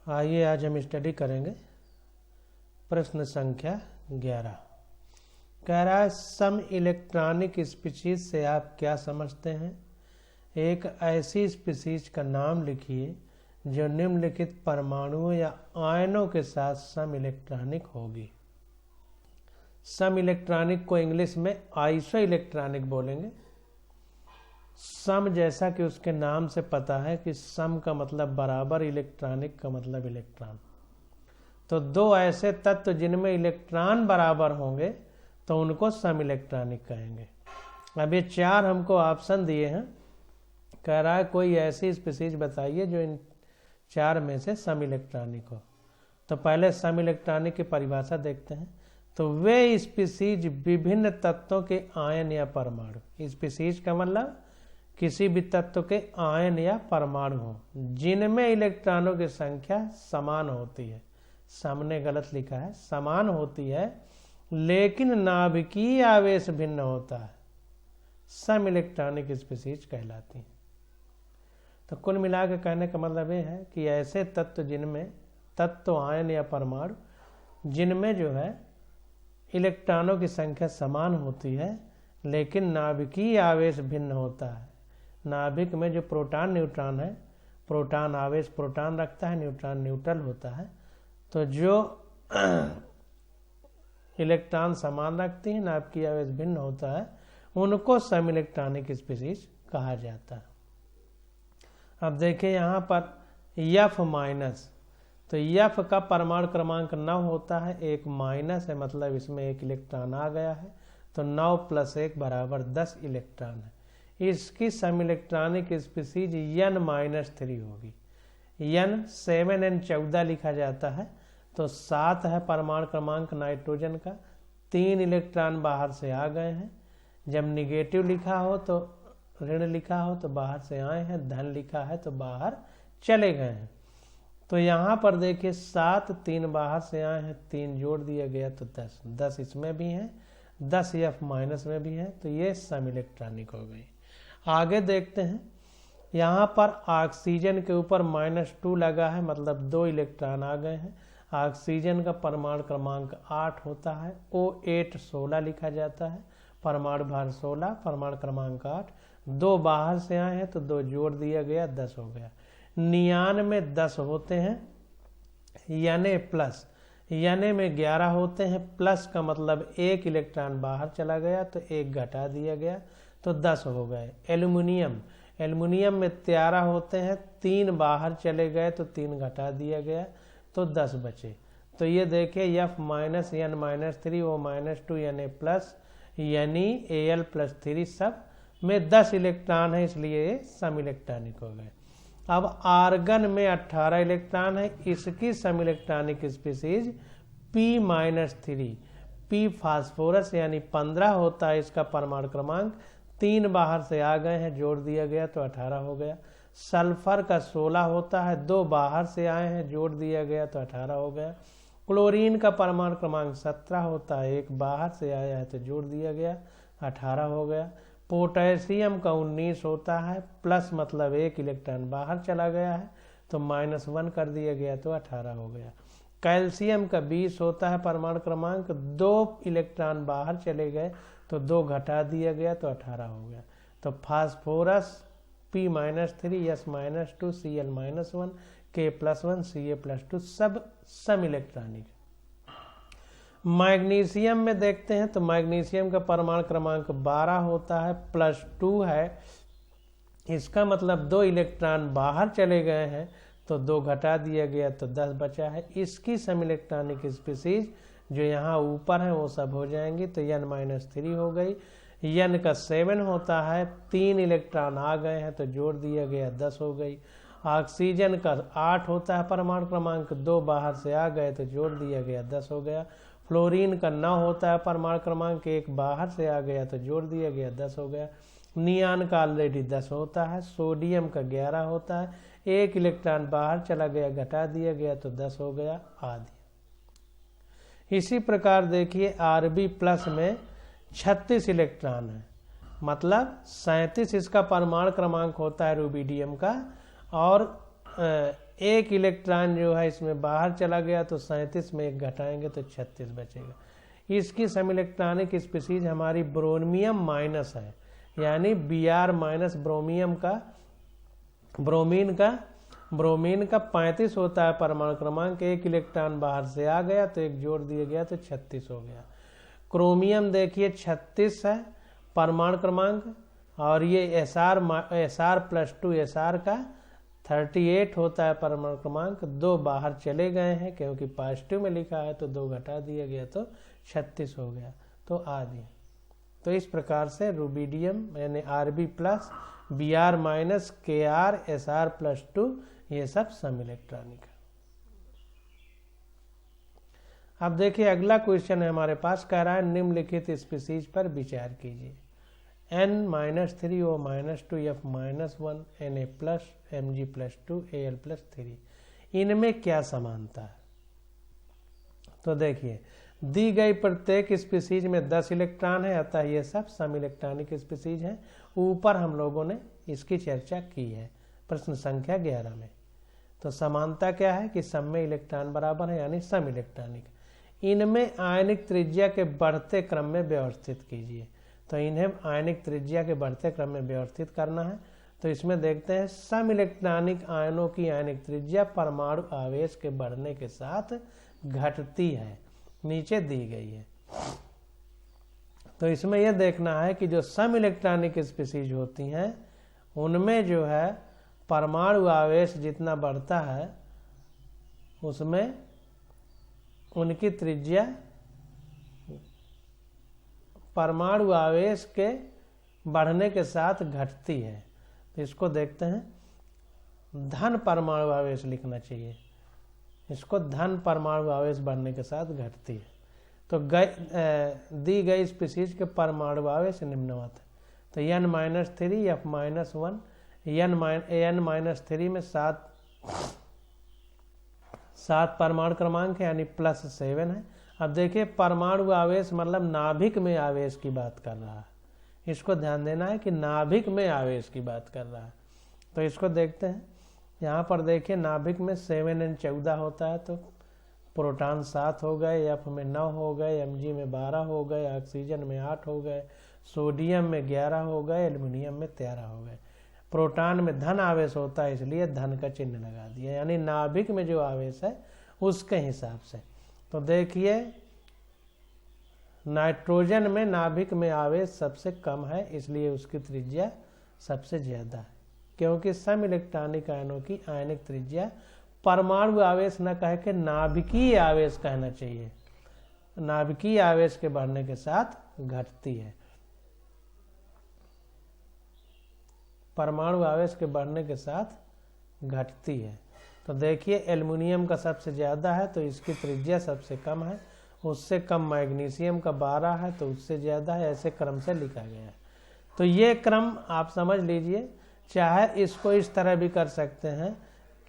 आइए आज हम स्टडी करेंगे प्रश्न संख्या 11। कह रहा है सम इलेक्ट्रॉनिक स्पीशीज से आप क्या समझते हैं। एक ऐसी स्पीशीज का नाम लिखिए जो निम्नलिखित परमाणुओं या आयनों के साथ सम इलेक्ट्रॉनिक होगी। सम इलेक्ट्रॉनिक को इंग्लिश में आइसो इलेक्ट्रॉनिक बोलेंगे। सम जैसा कि उसके नाम से पता है कि सम का मतलब बराबर, इलेक्ट्रॉनिक का मतलब इलेक्ट्रॉन। तो दो ऐसे तत्व जिनमें इलेक्ट्रॉन बराबर होंगे तो उनको सम इलेक्ट्रॉनिक कहेंगे। अब ये चार हमको ऑप्शन दिए हैं। कह रहा है कोई ऐसी स्पीशीज बताइए जो इन चार में से सम इलेक्ट्रॉनिक हो। तो पहले सम इलेक्ट्रॉनिक की परिभाषा देखते हैं। तो वे स्पीशीज विभिन्न तत्वों के आयन या परमाणु, स्पीशीज का मतलब किसी भी तत्व के आयन या परमाणु हो जिनमें इलेक्ट्रॉनों की संख्या समान होती है। सामने गलत लिखा है, समान होती है लेकिन नाभिकीय आवेश भिन्न होता है, सम इलेक्ट्रॉनिक स्पीशीज कहलाती हैं। तो कुल मिला के कहने का मतलब ये है कि ऐसे तत्व जिनमें तत्व आयन या परमाणु जिनमें जो है इलेक्ट्रॉनों की संख्या समान होती है लेकिन नाभिकीय आवेश भिन्न होता है। नाभिक में जो प्रोटॉन न्यूट्रॉन है, प्रोटॉन आवेश प्रोटॉन रखता है, न्यूट्रॉन न्यूट्रल होता है। तो जो इलेक्ट्रॉन समान रखते हैं, नाभिकीय आवेश भिन्न होता है, उनको सम इलेक्ट्रॉनिक स्पीशीज कहा जाता है। अब देखिए यहाँ पर F माइनस, तो F का परमाणु क्रमांक 9 होता है, एक माइनस है मतलब इसमें एक इलेक्ट्रॉन आ गया है। तो 9 + 1 = 10 इलेक्ट्रॉन है। इसकी सम इलेक्ट्रॉनिक स्पीशीज N-3 होगी। N 7N 14 लिखा जाता है। तो 7 है परमाणु क्रमांक नाइट्रोजन का, 3 इलेक्ट्रॉन बाहर से आ गए हैं। जब निगेटिव लिखा हो तो ऋण लिखा हो तो बाहर से आए हैं, धन लिखा है तो बाहर चले गए हैं। तो यहाँ पर देखिए 7, 3 बाहर से आए हैं, 3 जोड़ दिया गया तो 10, 10 इसमें भी है, 10 F माइनस में भी है। तो ये सम इलेक्ट्रॉनिक हो गई। आगे देखते हैं, यहाँ पर ऑक्सीजन के ऊपर -2 लगा है मतलब 2 इलेक्ट्रॉन आ गए हैं। ऑक्सीजन का परमाणु क्रमांक 8 होता है, O8 16 लिखा जाता है, परमाणु भार 16, परमाणु क्रमांक 8। 2 बाहर से आए हैं तो 2 जोड़ दिया गया, 10 हो गया। नियान में 10 होते हैं, यानी प्लस, यानी में 11 होते हैं। प्लस का मतलब 1 इलेक्ट्रॉन बाहर चला गया तो 1 घटा दिया गया तो 10 हो गए। एल्युमिनियम, एल्युमिनियम में 13 होते हैं, 3 बाहर चले गए तो 3 घटा दिया गया तो 10 बचे। तो ये देखिए F माइनस N-3 O -2 यानी प्लस, यानी Al+3 सब में 10 इलेक्ट्रॉन है, इसलिए ये सम इलेक्ट्रॉनिक हो गए। अब आर्गन में 18 इलेक्ट्रॉन है, इसकी सम electronic species P-3, P phosphorus यानी 15 होता है इसका परमाणु क्रमांक, 3 बाहर से आ गए हैं, जोड़ दिया गया तो 18 हो गया। सल्फर का 16 होता है, 2 बाहर से आए हैं, जोड़ दिया गया तो 18 हो गया। क्लोरीन का परमाणु क्रमांक 17 होता है, 1 बाहर से आया है तो जोड़ दिया गया, 18 हो गया। पोटेशियम का 19 होता है, प्लस मतलब 1 इलेक्ट्रॉन बाहर चला गया है तो -1 कर दिया गया तो 18 हो गया। कैल्शियम का 20 होता है परमाणु क्रमांक, 2 इलेक्ट्रॉन बाहर चले गए तो 2 घटा दिया गया तो 18 हो गया। तो phosphorus P-3, S-2, Cl-1, K+1, Ca+2 सब सम इलेक्ट्रॉनिक। मैग्नीशियम में देखते हैं तो मैग्नीशियम का परमाणु क्रमांक 12 होता है, +2 है, इसका मतलब 2 इलेक्ट्रॉन बाहर चले गए हैं तो 2 घटा दिया गया तो 10 बचा है। इसकी सम इलेक्ट्रॉनिक स्पीशीज जो यहाँ ऊपर है वो सब हो जाएंगी। तो N-3 हो गई। N का 7 होता है, 3 इलेक्ट्रॉन आ गए हैं तो जोड़ दिया गया, 10 हो गई। ऑक्सीजन का 8 होता है परमाणु क्रमांक, 2 बाहर से आ गए तो जोड़ दिया गया, 10 हो गया। फ्लोरीन का 9 होता है परमाणु क्रमांक, 1 बाहर से आ गया तो जोड़ दिया गया, 10 हो गया। नियान का ऑलरेडी 10 होता है। सोडियम का 11 होता है, 1 इलेक्ट्रॉन बाहर चला गया, घटा दिया गया तो 10 हो गया आदि। इसी प्रकार देखिए Rb+ में 36 इलेक्ट्रॉन है, मतलब 37 इसका परमाणु क्रमांक होता है रूबिडियम का, और एक इलेक्ट्रॉन जो है इसमें बाहर चला गया, तो 37 में एक घटाएंगे तो 36 बचेगा। इसकी सम इलेक्ट्रॉनिक स्पीसीज हमारी ब्रोमियम माइनस है, यानी Br माइनस ब्रोमीन का 35 होता है परमाणु क्रमांक। एक इलेक्ट्रॉन बाहर से आ गया तो एक जोड़ दिया गया तो 36 हो गया। क्रोमियम देखिए 36 है परमाणु क्रमांक, और ये Sr प्लस 2 Sr का 38 होता है परमाणु क्रमांक। 2 बाहर चले गए हैं क्योंकि पॉजिटिव में लिखा है, तो 2 घटा दिया गया तो 36 हो गया, तो आदि। तो इस प्रकार से रुबिडियम यानी Rb plus Br minus Kr Sr plus 2 ये सब सम इलेक्ट्रॉनिक है। अब देखिए अगला क्वेश्चन है हमारे पास, कह रहा है निम्नलिखित स्पीसीज पर विचार कीजिए। N-3O-2F-1 Na+ Mg+2 Al+3 इनमें क्या समानता है? तो देखिए दी गई प्रत्येक स्पीसीज में 10 इलेक्ट्रॉन है, अतः ये सब सम इलेक्ट्रॉनिक स्पीसीज हैं। ऊपर हम लोगों ने इसकी चर्चा की है प्रश्न संख्या 11 में। तो समानता क्या है कि सब में इलेक्ट्रॉन बराबर है, यानी सम इलेक्ट्रॉनिक। इनमें आयनिक त्रिज्या के बढ़ते क्रम में व्यवस्थित कीजिए। तो इन्हें आयनिक त्रिज्या के बढ़ते क्रम में व्यवस्थित करना है। तो इसमें देखते हैं सम इलेक्ट्रॉनिक आयनों की आयनिक त्रिज्या परमाणु आवेश के बढ़ने के साथ घटती है, नीचे दी गई है। तो इसमें यह देखना है कि जो सम इलेक्ट्रॉनिक स्पीसीज होती हैं उनमें जो है परमाणु आवेश जितना बढ़ता है उसमें उनकी त्रिज्या परमाणु आवेश के बढ़ने के साथ घटती है। तो इसको देखते हैं, धन परमाणु आवेश लिखना चाहिए, इसको धन परमाणु आवेश बढ़ने के साथ घटती है। तो दी गई स्पीसीज के परमाणु आवेश निम्नवत है। तो N-3 F-1 N-3 में 7 परमाणु क्रमांक है, यानी +7 है। अब देखिए परमाणु आवेश मतलब नाभिक में आवेश की बात कर रहा है, इसको ध्यान देना है कि नाभिक में आवेश की बात कर रहा है। तो इसको देखते हैं, यहाँ पर देखिए नाभिक में 7N14 होता है, तो प्रोटॉन 7 हो गए, F में 9 हो गए, Mg में 12 हो गए, ऑक्सीजन में 8 हो गए, सोडियम में 11 हो गए, एल्युमिनियम में 13 हो गए। प्रोटॉन में धन आवेश होता है इसलिए धन का चिन्ह लगा दिया, यानी नाभिक में जो आवेश है उसके हिसाब से। तो देखिए नाइट्रोजन में नाभिक में आवेश सबसे कम है, इसलिए उसकी त्रिज्या सबसे ज्यादा है, क्योंकि सम इलेक्ट्रॉनिक आयनों की आयनिक त्रिज्या परमाणु आवेश न कह के नाभिकीय आवेश कहना चाहिए, नाभिकीय आवेश के बढ़ने के साथ घटती है। परमाणु आवेश के बढ़ने के साथ घटती है। तो देखिए एल्युमिनियम का सबसे ज़्यादा है तो इसकी त्रिज्या सबसे कम है, उससे कम मैग्नीशियम का 12 है तो उससे ज़्यादा है, ऐसे क्रम से लिखा गया है। तो ये क्रम आप समझ लीजिए। चाहे इसको इस तरह भी कर सकते हैं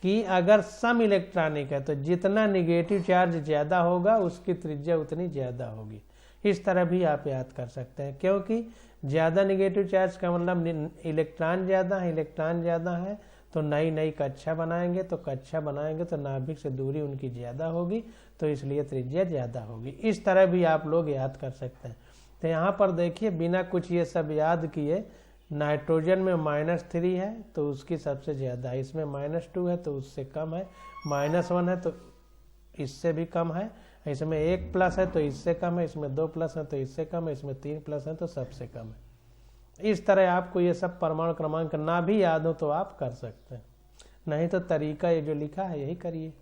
कि अगर सम इलेक्ट्रॉनिक है तो जितना निगेटिव चार्ज ज़्यादा होगा उसकी त्रिज्या उतनी ज़्यादा होगी, इस तरह भी आप याद कर सकते हैं। क्योंकि ज़्यादा निगेटिव चार्ज का मतलब इलेक्ट्रॉन ज़्यादा है, इलेक्ट्रॉन ज़्यादा है तो नई कक्षा बनाएंगे, तो कक्षा बनाएंगे तो नाभिक से दूरी उनकी ज़्यादा होगी, तो इसलिए त्रिज्या ज़्यादा होगी। इस तरह भी आप लोग याद कर सकते हैं। तो यहाँ पर देखिए बिना कुछ ये सब याद किए, नाइट्रोजन में -3 है तो उसकी सबसे ज़्यादा है, इसमें -2 है तो उससे कम है, -1 है तो इससे भी कम है, इसमें 1 प्लस है तो इससे कम है, इसमें 2 प्लस है तो इससे कम है, इसमें 3 प्लस है तो सबसे कम है। इस तरह आपको ये सब परमाणु क्रमांक ना भी याद हो तो आप कर सकते हैं, नहीं तो तरीका ये जो लिखा है यही करिए।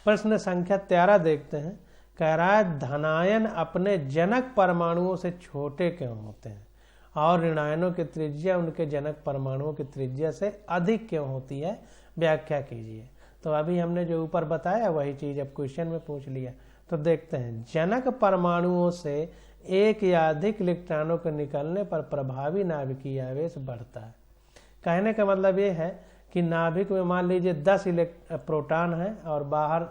प्रश्न संख्या 13 देखते हैं। कह रहा है धनायन अपने जनक परमाणुओं से छोटे क्यों होते हैं और ऋणायनों की त्रिज्या उनके जनक परमाणुओं की त्रिज्या से अधिक क्यों होती है, व्याख्या कीजिए। तो अभी हमने जो ऊपर बताया वही चीज अब क्वेश्चन में पूछ लिया। तो देखते हैं, जनक परमाणुओं से एक या अधिक इलेक्ट्रॉनों के निकलने पर प्रभावी नाभिकीय आवेश बढ़ता है। कहने का मतलब ये है कि नाभिक में मान लीजिए 10 प्रोटॉन है और बाहर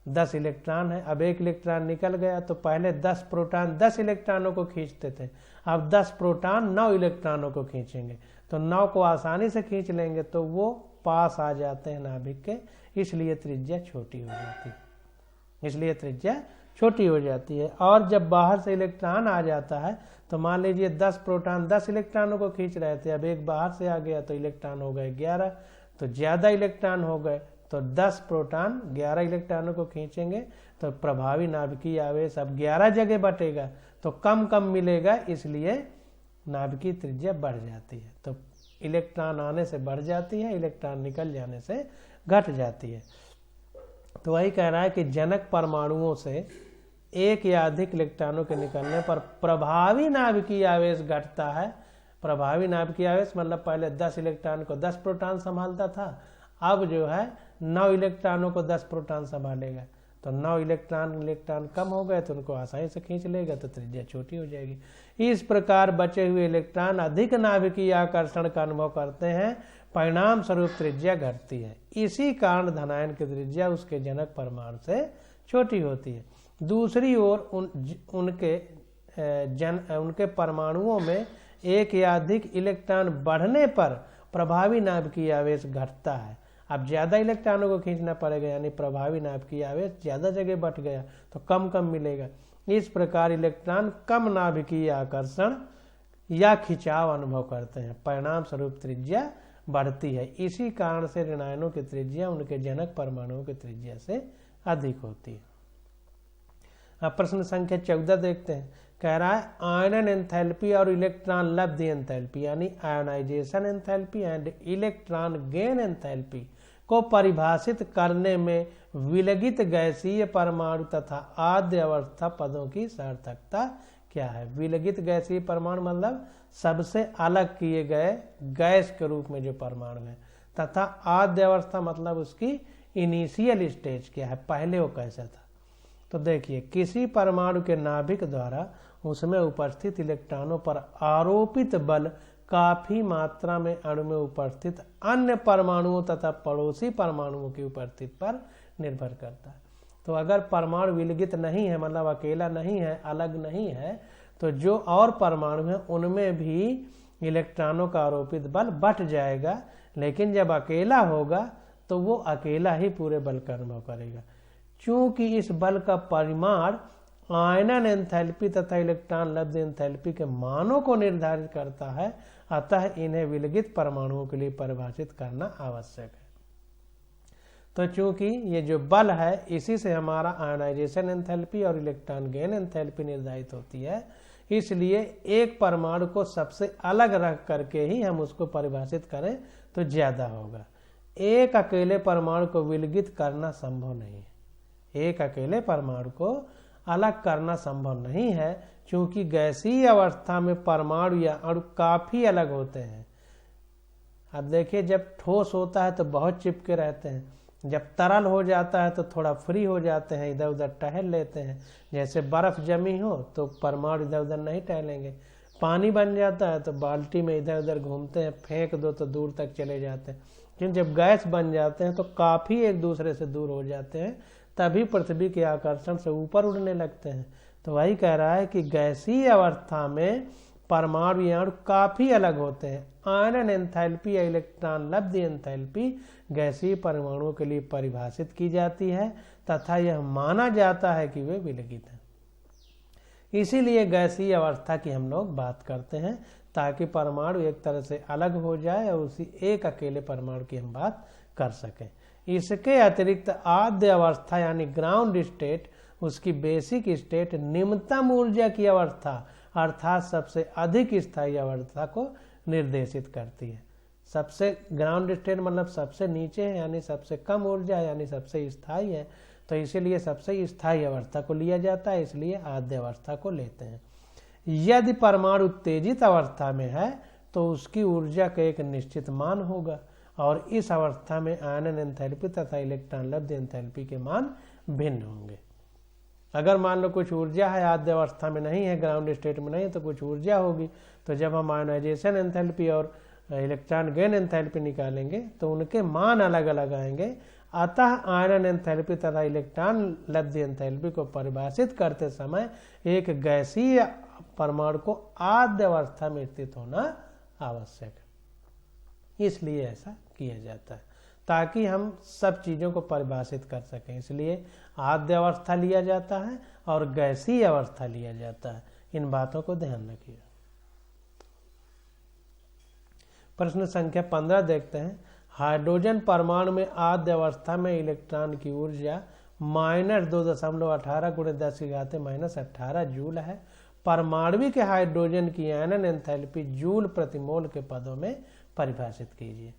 10 इलेक्ट्रॉन है। अब एक इलेक्ट्रॉन निकल गया तो पहले 10 प्रोटॉन 10 इलेक्ट्रॉनों को खींचते थे, अब 10 प्रोटॉन 9 इलेक्ट्रॉनों को खींचेंगे, तो 9 को आसानी से खींच लेंगे तो वो पास आ जाते हैं नाभिक के, इसलिए त्रिज्या छोटी हो जाती है, इसलिए त्रिज्या छोटी हो जाती है। और जब बाहर से इलेक्ट्रॉन आ जाता है तो मान लीजिए 10 प्रोटॉन 10 इलेक्ट्रॉनों को खींच रहे थे, अब एक बाहर से आ गया तो इलेक्ट्रॉन हो गए 11, तो ज़्यादा इलेक्ट्रॉन हो गए तो 10 प्रोटॉन 11 इलेक्ट्रॉनों को खींचेंगे तो प्रभावी नाभिकीय आवेश अब 11 जगह बटेगा तो कम कम मिलेगा, इसलिए नाभिकीय त्रिज्या बढ़ जाती है। तो इलेक्ट्रॉन आने से बढ़ जाती है, इलेक्ट्रॉन निकल जाने से घट जाती है। तो वही कह रहा है कि जनक परमाणुओं से एक या अधिक इलेक्ट्रॉनों के निकलने पर प्रभावी नाभिकीय आवेश घटता है। प्रभावी नाभिकीय आवेश मतलब पहले 10 इलेक्ट्रॉन को 10 प्रोटॉन संभालता था, अब जो है 9 इलेक्ट्रॉनों को 10 प्रोटॉन संभालेगा, तो 9 इलेक्ट्रॉन कम हो गए तो उनको आसानी से खींच लेगा, तो त्रिज्या छोटी हो जाएगी। इस प्रकार बचे हुए इलेक्ट्रॉन अधिक नाभिकीय आकर्षण का अनुभव करते हैं, परिणाम स्वरूप त्रिज्या घटती है। इसी कारण धनायन की त्रिज्या उसके जनक परमाणु से छोटी होती है। दूसरी ओर उनके परमाणुओं में एक या अधिक इलेक्ट्रॉन बढ़ने पर प्रभावी नाभिकीय आवेश घटता है। अब ज्यादा इलेक्ट्रॉनों को खींचना पड़ेगा, यानी प्रभावी नाभिकीय आवेश ज्यादा जगह बट गया तो कम कम मिलेगा। इस प्रकार इलेक्ट्रॉन कम नाभिकीय आकर्षण या खिंचाव अनुभव करते हैं, परिणाम स्वरूप त्रिज्या बढ़ती है। इसी कारण से ऋणायनों की त्रिज्या उनके जनक परमाणुओं की त्रिज्या से अधिक होती है। अब प्रश्न संख्या 14 देखते हैं। कह रहा है आयनन एंथैल्पी और इलेक्ट्रॉन लब्ध एंथैल्पी यानी ionization enthalpy and electron gain enthalpy को परिभाषित करने में विलगित गैसीय परमाणु तथा आद्य अवस्था पदों की सार्थकता क्या है। विलगित गैसीय परमाणु मतलब सबसे अलग किए गए गैस के रूप में जो परमाणु है, तथा आद्य अवस्था मतलब उसकी इनिशियल स्टेज क्या है, पहले वो कैसा था। तो देखिए किसी परमाणु के नाभिक द्वारा उसमें उपस्थित इलेक्ट्रॉनों पर आरोपित बल काफी मात्रा में अणु में उपस्थित अन्य परमाणुओं तथा पड़ोसी परमाणुओं की उपस्थिति पर निर्भर करता है। तो अगर परमाणु विलगित नहीं है मतलब अकेला नहीं है, अलग नहीं है, तो जो और परमाणु है उनमें भी इलेक्ट्रॉनों का आरोपित बल बढ़ जाएगा, लेकिन जब अकेला होगा तो वो अकेला ही पूरे बल का अनुभव करेगा। चूंकि इस बल का परिमाण आयनन एंथैल्पी तथा इलेक्ट्रॉन लब्ध एंथैल्पी के मानों को निर्धारित करता है, अतः इन्हें विलगित परमाणुओं के लिए परिभाषित करना आवश्यक है। तो चूंकि ये जो बल है इसी से हमारा आयनाइजेशन एंथैल्पी और इलेक्ट्रॉन गेन एंथैल्पी निर्धारित होती है, इसलिए एक परमाणु को सबसे अलग रख करके ही हम उसको परिभाषित करें तो ज्यादा होगा। एक अकेले परमाणु को विलगित करना संभव नहीं है, एक अकेले परमाणु को अलग करना संभव नहीं है, क्योंकि गैसीय अवस्था में परमाणु या अणु काफी अलग होते हैं। अब देखिए जब ठोस होता है तो बहुत चिपके रहते हैं, जब तरल हो जाता है तो थोड़ा फ्री हो जाते हैं, इधर उधर टहल लेते हैं। जैसे बर्फ जमी हो तो परमाणु इधर उधर नहीं टहलेंगे, पानी बन जाता है तो बाल्टी में इधर उधर घूमते हैं, फेंक दो तो दूर तक चले जाते हैं। लेकिन जब गैस बन जाते हैं तो काफी एक दूसरे से दूर हो जाते हैं, तभी पृथ्वी के आकर्षण से ऊपर उड़ने लगते हैं। तो वही कह रहा है कि गैसीय अवस्था में परमाणु या अणु काफी अलग होते हैं। आयनन एंथैल्पी या इलेक्ट्रॉन लब्ध एंथैल्पी गैसीय परमाणुओं के लिए परिभाषित की जाती है तथा यह माना जाता है कि वे विलगित हैं। इसीलिए गैसीय अवस्था की हम लोग बात करते हैं, ताकि परमाणु एक तरह से अलग हो जाए और उसी एक अकेले परमाणु की हम बात कर सकें। इसके अतिरिक्त आद्य अवस्था यानी ग्राउंड स्टेट, उसकी बेसिक स्टेट निम्नतम ऊर्जा की अवस्था अर्थात सबसे अधिक स्थायी अवस्था को निर्देशित करती है। सबसे ग्राउंड स्टेट मतलब सबसे नीचे है, यानी सबसे कम ऊर्जा है, यानी सबसे स्थायी है, तो इसीलिए सबसे स्थायी अवस्था को लिया जाता है, इसलिए आद्य अवस्था को लेते हैं। यदि परमाणु उत्तेजित अवस्था में है तो उसकी ऊर्जा का एक निश्चित मान होगा और इस अवस्था में आयनन एंथैल्पी तथा इलेक्ट्रॉन लब्ध एंथैल्पी के मान भिन्न होंगे। अगर मान लो कुछ ऊर्जा है आद्य अवस्था में नहीं है, ग्राउंड स्टेट में नहीं है, तो कुछ ऊर्जा होगी, तो जब हम आयनाइजेशन एंथैल्पी और इलेक्ट्रॉन गेन एंथैल्पी निकालेंगे तो उनके मान अलग अलग आएंगे। अतः आयनन एंथैल्पी तथा इलेक्ट्रॉन लब्ध एंथैल्पी को परिभाषित करते समय एक गैसीय परमाणु को आद्य अवस्था में स्थित होना आवश्यक है। इसलिए ऐसा किया जाता है, ताकि हम सब चीज़ों को परिभाषित कर सकें। इसलिए आद्य अवस्था लिया जाता है और गैसीय अवस्था लिया जाता है। इन बातों को ध्यान रखिए। प्रश्न संख्या 15 देखते हैं। हाइड्रोजन परमाणु में आद्य अवस्था में इलेक्ट्रॉन की ऊर्जा -2.18 × 10⁻⁻18 जूल है। परमाणु के हाइड्रोजन की आयनन एंथैल्पी जूल प्रति मोल के पदों में परिभाषित कीजिए।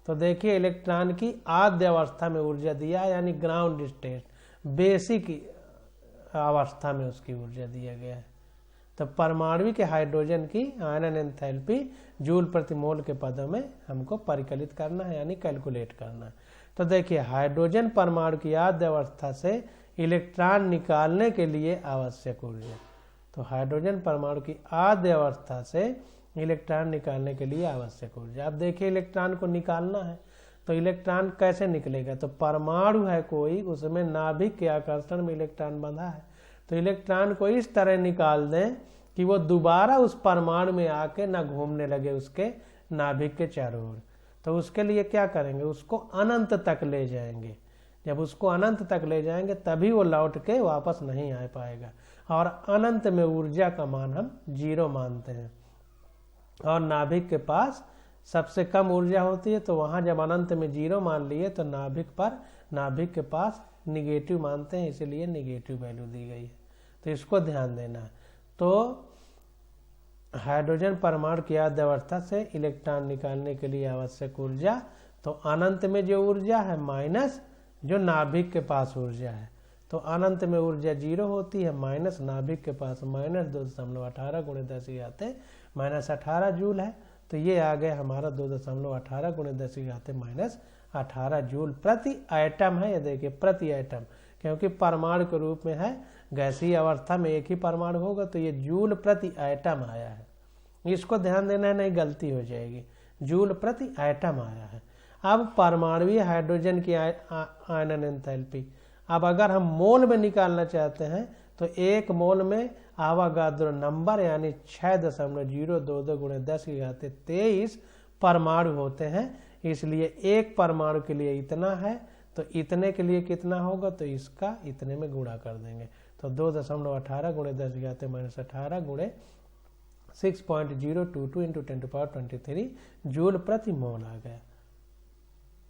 तो देखिए, इलेक्ट्रॉन की आद्य अवस्था में ऊर्जा दिया, यानी ग्राउंड स्टेट, बेसिक अवस्था में उसकी ऊर्जा दिया गया है। तो परमाणु के हाइड्रोजन की आयनन एंथैल्पी जूल प्रति मोल के पदों में हमको परिकलित करना है, यानी कैलकुलेट करना है। तो देखिए, हाइड्रोजन परमाणु की आद्य अवस्था से इलेक्ट्रॉन निकालने के लिए आवश्यक ऊर्जा। तो हाइड्रोजन परमाणु की आद्य अवस्था से इलेक्ट्रॉन निकालने के लिए आवश्यक ऊर्जा। अब देखिए, इलेक्ट्रॉन को निकालना है, तो इलेक्ट्रॉन कैसे निकलेगा? तो परमाणु है कोई, उसमें नाभिक के आकर्षण में इलेक्ट्रॉन बंधा है, तो इलेक्ट्रॉन को इस तरह निकाल दें कि वो दोबारा उस परमाणु में आके ना घूमने लगे उसके नाभिक के चारों ओर। तो उसके लिए क्या करेंगे? उसको अनंत तक ले जाएंगे। जब उसको अनंत तक ले जाएंगे तभी वो लौट के वापस नहीं आ पाएगा। और अनंत में ऊर्जा का मान हम 0 मानते हैं, और नाभिक के पास सबसे कम ऊर्जा होती है। तो वहां जब अनंत में 0 मान लिए तो नाभिक के पास निगेटिव मानते हैं, इसीलिए निगेटिव वैल्यू दी गई है। तो इसको ध्यान देना है। तो हाइड्रोजन परमाणु की आद्य अवस्था से इलेक्ट्रॉन निकालने के लिए आवश्यक ऊर्जा, तो अनंत में जो ऊर्जा है माइनस जो नाभिक के पास ऊर्जा है, तो अनंत में ऊर्जा 0 होती है, माइनस नाभिक के पास -2.18 × 10⁻⁻18 जूल है। तो ये आ गया हमारा 2.18 × 10⁻⁻18 जूल प्रति एटम है। ये देखिए, प्रति एटम, क्योंकि परमाणु के रूप में है, गैसीय अवस्था में एक ही परमाणु होगा, तो ये जूल प्रति एटम आया है। इसको ध्यान देना है, नहीं गलती हो जाएगी। जूल प्रति एटम आया है। अब परमाणुीय हाइड्रोजन की आयनन एंथैल्पी, अब अगर हम मोल में निकालना चाहते हैं तो 1 मोल में आवागाद्रो नंबर यानी 6.022 × 10⁻23 परमाणु होते हैं। इसलिए एक परमाणु के लिए इतना है, तो इतने के लिए कितना होगा? तो इसका इतने में गुणा कर देंगे। तो 2.18 × 10⁻⁻18 × 6.022 × 10⁻23 जूल प्रति मोल आ गया।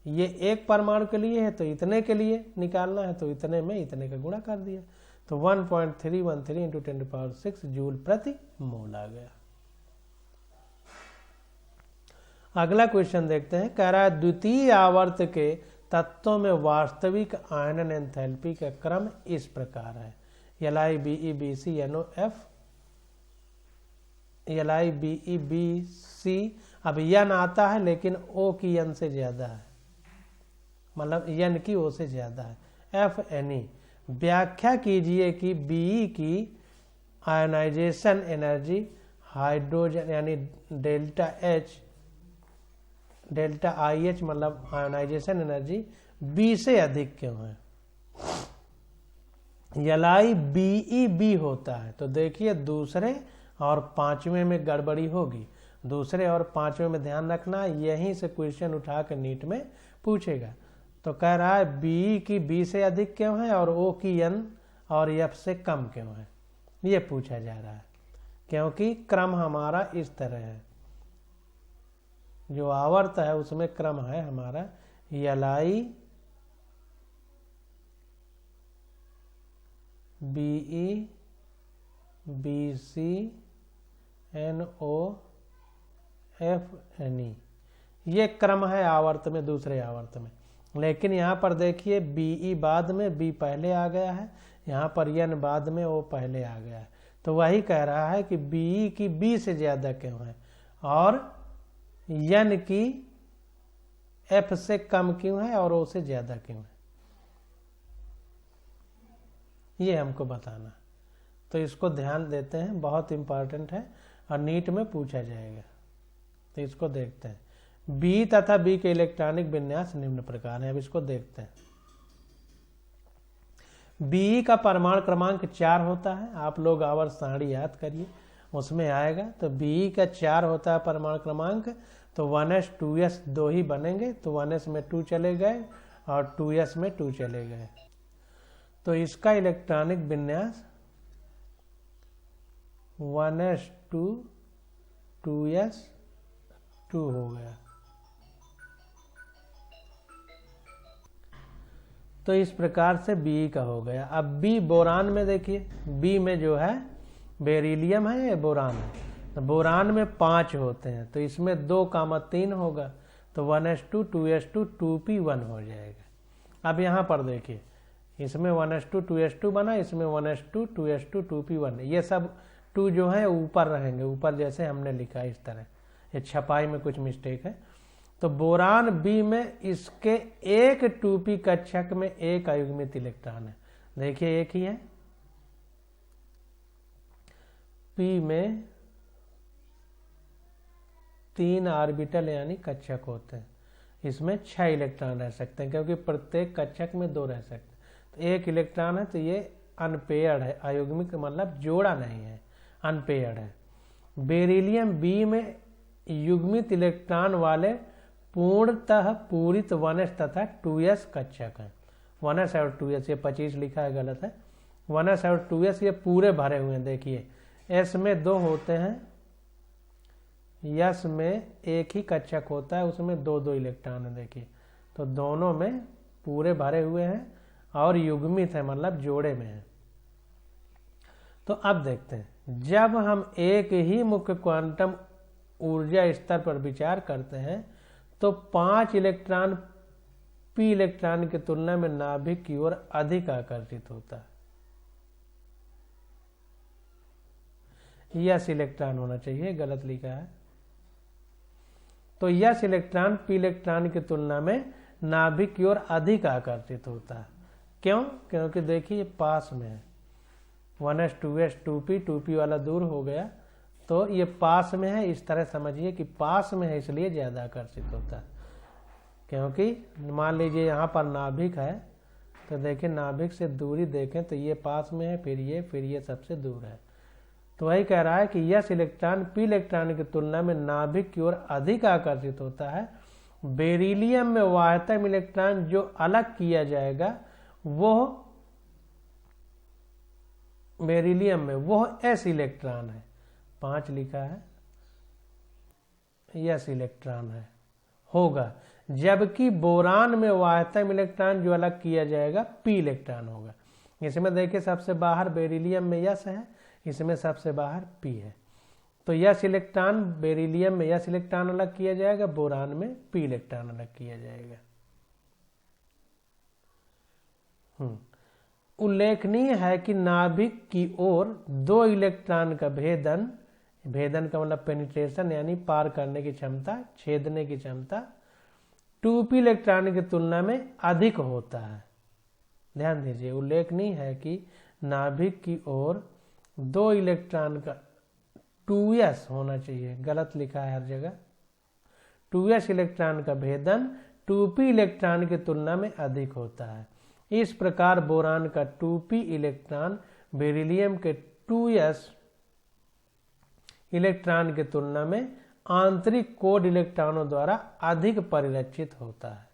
ये एक परमाणु के लिए है, तो इतने के लिए निकालना है, तो इतने में इतने का गुणा कर दिया, तो 1.313 × 10⁻6 जूल प्रति मोल आ गया। अगला क्वेश्चन देखते हैं। कह रहा है, द्वितीय आवर्त के तत्वों में वास्तविक आयनन एंथैल्पी का क्रम इस प्रकार है: LiBeBcNOF, LiBeBc। अब N आता है लेकिन O की N से ज्यादा है, मतलब N की O से ज्यादा है। FNE। व्याख्या कीजिए कि Be की आयनाइजेशन एनर्जी हाइड्रोजन यानी डेल्टा IH मतलब आयनाइजेशन एनर्जी B से अधिक क्यों है? LiBeB होता है, तो देखिए दूसरे और पांचवें में गड़बड़ी होगी। दूसरे और पांचवें में ध्यान रखना, यहीं से क्वेश्चन उठा के नीट में पूछेगा। तो कह रहा है बी की बी से अधिक क्यों है और ओ की एन और एफ से कम क्यों है, ये पूछा जा रहा है। क्योंकि क्रम हमारा इस तरह है, जो आवर्त है उसमें क्रम है हमारा LI BE BC NO FNE, ये क्रम है आवर्त में, दूसरे आवर्त में। लेकिन यहाँ पर देखिए BE बाद में, B पहले आ गया है, यहाँ पर N बाद में, O पहले आ गया है। तो वही कह रहा है कि BE की B से ज्यादा क्यों है और N की F से कम क्यों है और O से ज्यादा क्यों है, ये हमको बताना। तो इसको ध्यान देते हैं, बहुत इंपॉर्टेंट है और नीट में पूछा जाएगा। तो इसको देखते हैं। बी तथा बी के इलेक्ट्रॉनिक विन्यास निम्न प्रकार है। अब इसको देखते हैं। बी का परमाणु क्रमांक 4 होता है, आप लोग आवर्त सारणी याद करिए, उसमें आएगा। तो बी का 4 होता है परमाणु क्रमांक। तो 1s 2s 2 ही बनेंगे, तो 1s में 2 चले गए और 2s में 2 चले गए। तो इसका इलेक्ट्रॉनिक विन्यास 1s 2 2s 2 हो गया। तो इस प्रकार से Be का हो गया। अब B बोरान में देखिए, B में जो है बेरिलियम है या बोरान है, तो बोरान में 5 होते हैं, तो इसमें 2,3 होगा, तो 1s2 2s2 2p1 हो जाएगा। अब यहाँ पर देखिए, इसमें 1s2 2s2 बना, इसमें 1s2 2s2 2p1, ये सब 2 जो है ऊपर रहेंगे, ऊपर जैसे हमने लिखा है इस तरह, ये छपाई में कुछ मिस्टेक है। तो बोरान बी में इसके एक 2p कक्षक में एक अयुग्मित इलेक्ट्रॉन है, देखिए एक ही है। पी में 3 ऑर्बिटल यानी कक्षक होते हैं, इसमें 6 इलेक्ट्रॉन रह सकते हैं, क्योंकि प्रत्येक कक्षक में 2 रह सकते हैं। तो एक इलेक्ट्रॉन है, तो ये अनपेयर्ड है, अयुग्मिक मतलब जोड़ा नहीं है, अनपेयर्ड है। बेरिलियम बी में युग्मित इलेक्ट्रॉन वाले पूर्णतः पूरित 1s तथा 2s कक्षक है। 1s और 2s, ये 25 लिखा है, गलत है। 1s और 2s ये पूरे भरे हुए हैं, देखिए s में 2 होते हैं, s में एक ही कक्षक होता है, उसमें 2 इलेक्ट्रॉन है, देखिए। तो दोनों में पूरे भरे हुए हैं और युग्मित है, मतलब जोड़े में है। तो अब देखते हैं, जब हम एक ही मुख्य क्वांटम ऊर्जा स्तर पर विचार करते हैं तो 5 इलेक्ट्रॉन p इलेक्ट्रॉन की तुलना में नाभिक की ओर अधिक आकर्षित होता है। यस इलेक्ट्रॉन होना चाहिए, गलत लिखा है। तो यस इलेक्ट्रॉन p इलेक्ट्रॉन की तुलना में नाभिक की ओर अधिक आकर्षित होता है। क्यों? क्योंकि देखिए पास में है, 1s 2s 2p 2p वाला दूर हो गया, तो ये पास में है, इस तरह समझिए कि पास में है इसलिए ज्यादा आकर्षित होता है। क्योंकि मान लीजिए यहाँ पर नाभिक है, तो देखिए नाभिक से दूरी देखें तो ये पास में है, फिर ये सबसे दूर है। तो वही कह रहा है कि यस इलेक्ट्रॉन p इलेक्ट्रॉन की तुलना में नाभिक की ओर अधिक आकर्षित होता है। बेरिलियम में वाह्यतम इलेक्ट्रॉन जो अलग किया जाएगा वो बेरिलियम में वो s इलेक्ट्रॉन है, 5 लिखा है, यस इलेक्ट्रॉन है होगा, जबकि बोरान में वाह्यतम इलेक्ट्रॉन जो अलग किया जाएगा p इलेक्ट्रॉन होगा। इसमें देखिए सबसे बाहर बेरिलियम में यस है, इसमें सबसे बाहर p है, तो यस इलेक्ट्रॉन बेरिलियम में यस इलेक्ट्रॉन अलग किया जाएगा, बोरान में p इलेक्ट्रॉन अलग किया जाएगा। उल्लेखनीय है कि नाभिक की ओर 2 इलेक्ट्रॉन का भेदन का मतलब पेनिट्रेशन यानी पार करने की क्षमता, छेदने की क्षमता 2p इलेक्ट्रॉन की तुलना में अधिक होता है। ध्यान दीजिए, उल्लेखनीय है कि नाभिक की ओर 2 इलेक्ट्रॉन का 2s होना चाहिए, गलत लिखा है हर जगह। 2s इलेक्ट्रॉन का भेदन 2p इलेक्ट्रॉन की तुलना में अधिक होता है। इस प्रकार बोरान का 2p इलेक्ट्रॉन बेरिलियम के 2s इलेक्ट्रॉन की तुलना में आंतरिक कोड इलेक्ट्रॉनों द्वारा अधिक परिरक्षित होता है।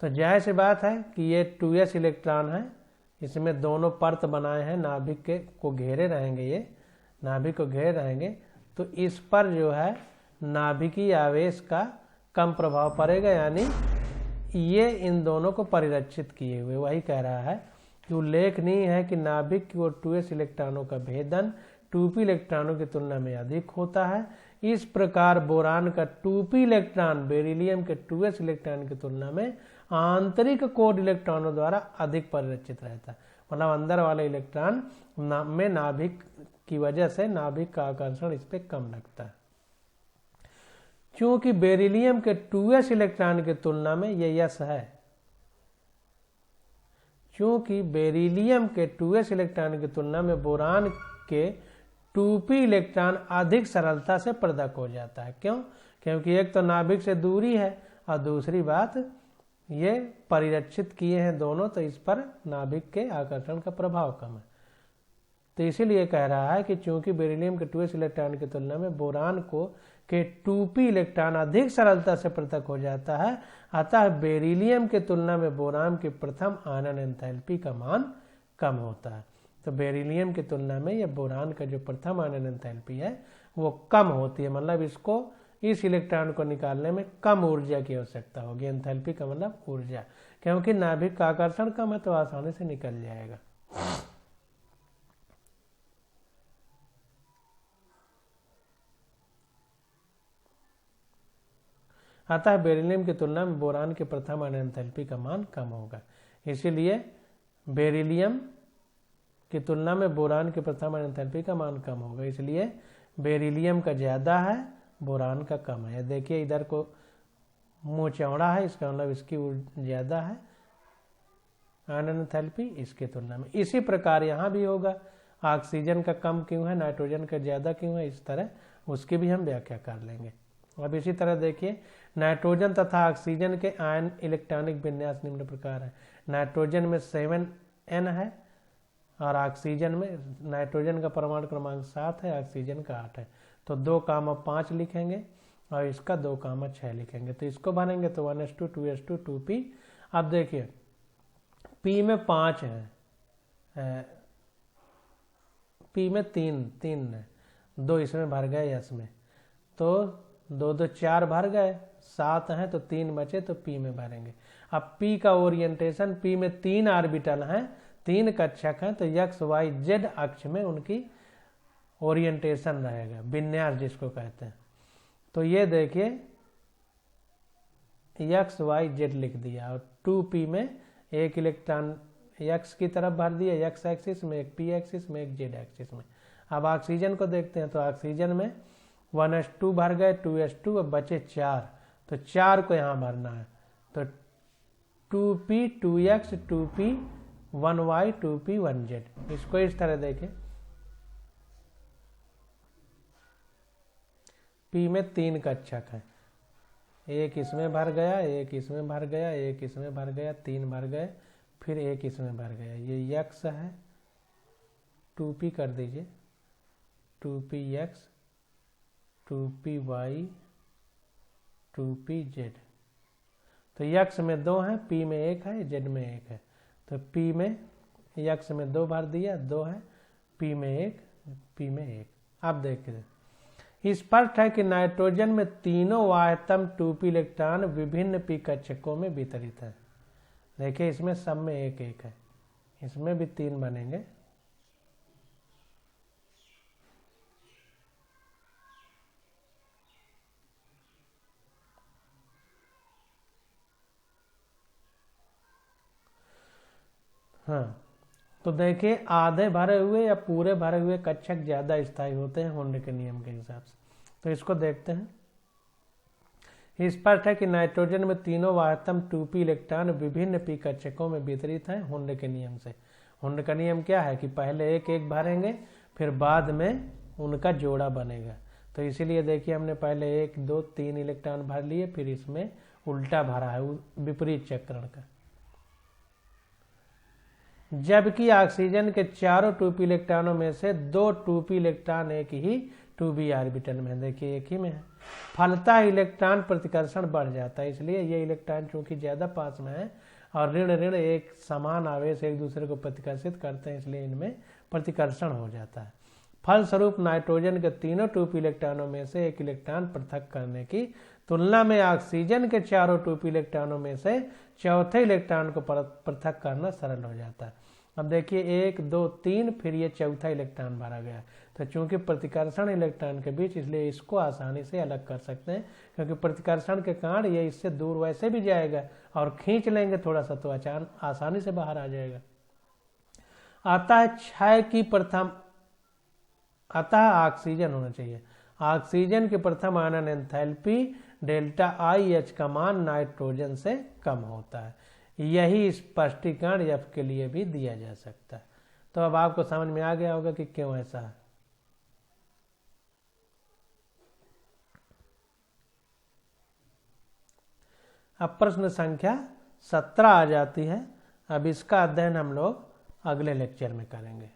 तो जाहिर सी बात है कि ये 2s इलेक्ट्रॉन है, इसमें दोनों परत बनाए हैं, नाभिक के को घेरे रहेंगे, ये नाभिक को घेरे रहेंगे, तो इस पर जो है नाभिकीय आवेश का कम प्रभाव पड़ेगा, यानी ये इन दोनों को परिरक्षित किए हुए। वही कह रहा है कि उल्लेखनीय है कि नाभिक की ओर 2s इलेक्ट्रॉनों का भेदन 2p इलेक्ट्रॉनों की तुलना में अधिक होता है। इस प्रकार बोरान का 2p इलेक्ट्रॉन बेरिलियम के 2s इलेक्ट्रॉन की तुलना में आंतरिक कोड इलेक्ट्रॉनों द्वारा अधिक परिरक्षित रहता है, मतलब अंदर वाले इलेक्ट्रॉन में नाभिक की वजह से नाभिक का आकर्षण इस पर कम लगता है। क्योंकि बेरिलियम के 2s इलेक्ट्रॉन की तुलना में ये यस है, क्योंकि बेरिलियम के 2s इलेक्ट्रॉन की तुलना में बोरान के 2p इलेक्ट्रॉन अधिक सरलता से पृथक हो जाता है। क्यों? क्योंकि एक तो नाभिक से दूरी है और दूसरी बात ये परिरक्षित किए हैं दोनों, तो इस पर नाभिक के आकर्षण का प्रभाव कम है। तो इसीलिए कह रहा है कि चूंकि बेरिलियम के 2s इलेक्ट्रॉन की तुलना में बोरान को के 2p इलेक्ट्रॉन अधिक सरलता से पृथक हो जाता है, अतः बेरिलियम की तुलना में बोरान की प्रथम आयनन एंथैल्पी का मान कम होता है। तो बेरिलियम की तुलना में यह बोरान का जो प्रथम आयनन एंथैल्पी है वो कम होती है, मतलब इसको इस इलेक्ट्रॉन को निकालने में कम ऊर्जा की आवश्यकता होगी। एंथैल्पी का मतलब ऊर्जा, क्योंकि नाभिक का आकर्षण कम है तो आसानी से निकल जाएगा। अतः बेरिलियम की तुलना में बोरान के प्रथम आयनन एंथैल्पी का मान कम होगा। इसीलिए बेरिलियम की तुलना में बोरान के प्रथम आयनन एंथैल्पी का मान कम होगा, इसलिए बेरिलियम का ज्यादा है, बोरान का कम है। देखिए इधर को मुंह चौड़ा है, इसका मतलब इसकी ज्यादा है आयनन एंथैल्पी इसके तुलना में। इसी प्रकार यहाँ भी होगा, ऑक्सीजन का कम क्यों है, नाइट्रोजन का ज्यादा क्यों है, इस तरह उसकी भी हम व्याख्या कर लेंगे। अब इसी तरह देखिए नाइट्रोजन तथा ऑक्सीजन के आयन इलेक्ट्रॉनिक विन्यास निम्न प्रकार है। नाइट्रोजन में 7n है और ऑक्सीजन में, नाइट्रोजन का परमाणु क्रमांक 7 है, ऑक्सीजन का 8 है, तो 2,5 लिखेंगे और इसका 2,6 लिखेंगे। तो इसको भरेंगे तो 1s2 2s2 2p। अब देखिए p में 5 है, p में 3 है, 2 इसमें भर गए s में, तो 2 2 4 भर गए, 7 हैं तो 3 बचे, तो p में भरेंगे। अब p का ओरिएंटेशन, p में 3 ऑर्बिटल हैं, 3 कक्षक हैं, तो x y z अक्ष में उनकी ओरिएंटेशन रहेगा, विन्यास जिसको कहते हैं। तो ये देखिए x y z लिख दिया और 2p में एक इलेक्ट्रॉन x की तरफ भर दिया, x एक्सिस में, एक p एक्सिस में, एक z एक्सिस में। अब ऑक्सीजन को देखते हैं, तो ऑक्सीजन में 1s2 भर गए, 2s2, अब बचे 4, तो 4 को यहाँ भरना है, तो 2p 2x 2p 1y 2p 1z। इसको इस तरह देखें, p में 3 कक्षक है, एक इसमें भर गया, एक इसमें भर गया, एक इसमें भर गया, 3 भर गए, फिर एक इसमें भर गया। ये x है, 2p कर दीजिए, 2px 2py 2pz। तो x में 2 है, p में 1 है, z में 1 है, तो p में x में 2 भर दिया, 2 है, p में 1, p में 1। अब देखिए स्पष्ट है कि नाइट्रोजन में तीनों वाह्यतम 2p इलेक्ट्रॉन विभिन्न p कक्षकों में वितरित है। देखिए इसमें सब में 1 1 है, इसमें भी 3 बनेंगे। हाँ, तो देखिए आधे भरे हुए या पूरे भरे हुए कक्षक ज्यादा स्थायी होते हैं हुंड के नियम के हिसाब से। तो इसको देखते हैं। स्पष्ट है कि नाइट्रोजन में तीनों वाह्यतम 2p इलेक्ट्रॉन विभिन्न p कक्षकों में वितरित हैं हुंड के नियम से। हुंड का नियम क्या है कि पहले एक एक भरेंगे, फिर बाद में उनका जोड़ा बनेगा। तो इसीलिए देखिए हमने पहले 1 2 3 इलेक्ट्रॉन भर लिए, फिर इसमें उल्टा भरा है, विपरीत चक्रण का। जबकि ऑक्सीजन के चारों 2p इलेक्ट्रॉनों में से 2 2p इलेक्ट्रॉन एक ही 2b ऑर्बिटल में है। देखिए एक ही में है, फलतः इलेक्ट्रॉन प्रतिकर्षण बढ़ जाता है। इसलिए ये इलेक्ट्रॉन चूंकि ज्यादा पास में है और ऋण ऋण एक समान आवेश एक दूसरे को प्रतिकर्षित करते हैं, इसलिए इनमें प्रतिकर्षण हो जाता है। फलस्वरूप नाइट्रोजन के तीनों 2p इलेक्ट्रॉनों में से एक इलेक्ट्रॉन पृथक करने की तुलना में ऑक्सीजन के चारों 2p इलेक्ट्रॉनों में से चौथे इलेक्ट्रॉन को पृथक करना सरल हो जाता है। अब देखिए 1 2 3, फिर ये चौथा इलेक्ट्रॉन भरा गया। तो चूंकि प्रतिकर्षण इलेक्ट्रॉन के बीच, इसलिए इसको आसानी से अलग कर सकते हैं, क्योंकि प्रतिकर्षण के कारण ये इससे दूर वैसे भी जाएगा और खींच लेंगे थोड़ा सा तो आसानी से बाहर आ जाएगा। अतः क्षय की प्रथम, अतः ऑक्सीजन होना चाहिए। ऑक्सीजन की प्रथम आयनन एंथैल्पी डेल्टा IH का मान नाइट्रोजन से कम होता है। यही स्पष्टीकरण F के लिए भी दिया जा सकता है। तो अब आपको समझ में आ गया होगा कि क्यों ऐसा है। अब प्रश्न संख्या 17 आ जाती है। अब इसका अध्ययन हम लोग अगले लेक्चर में करेंगे।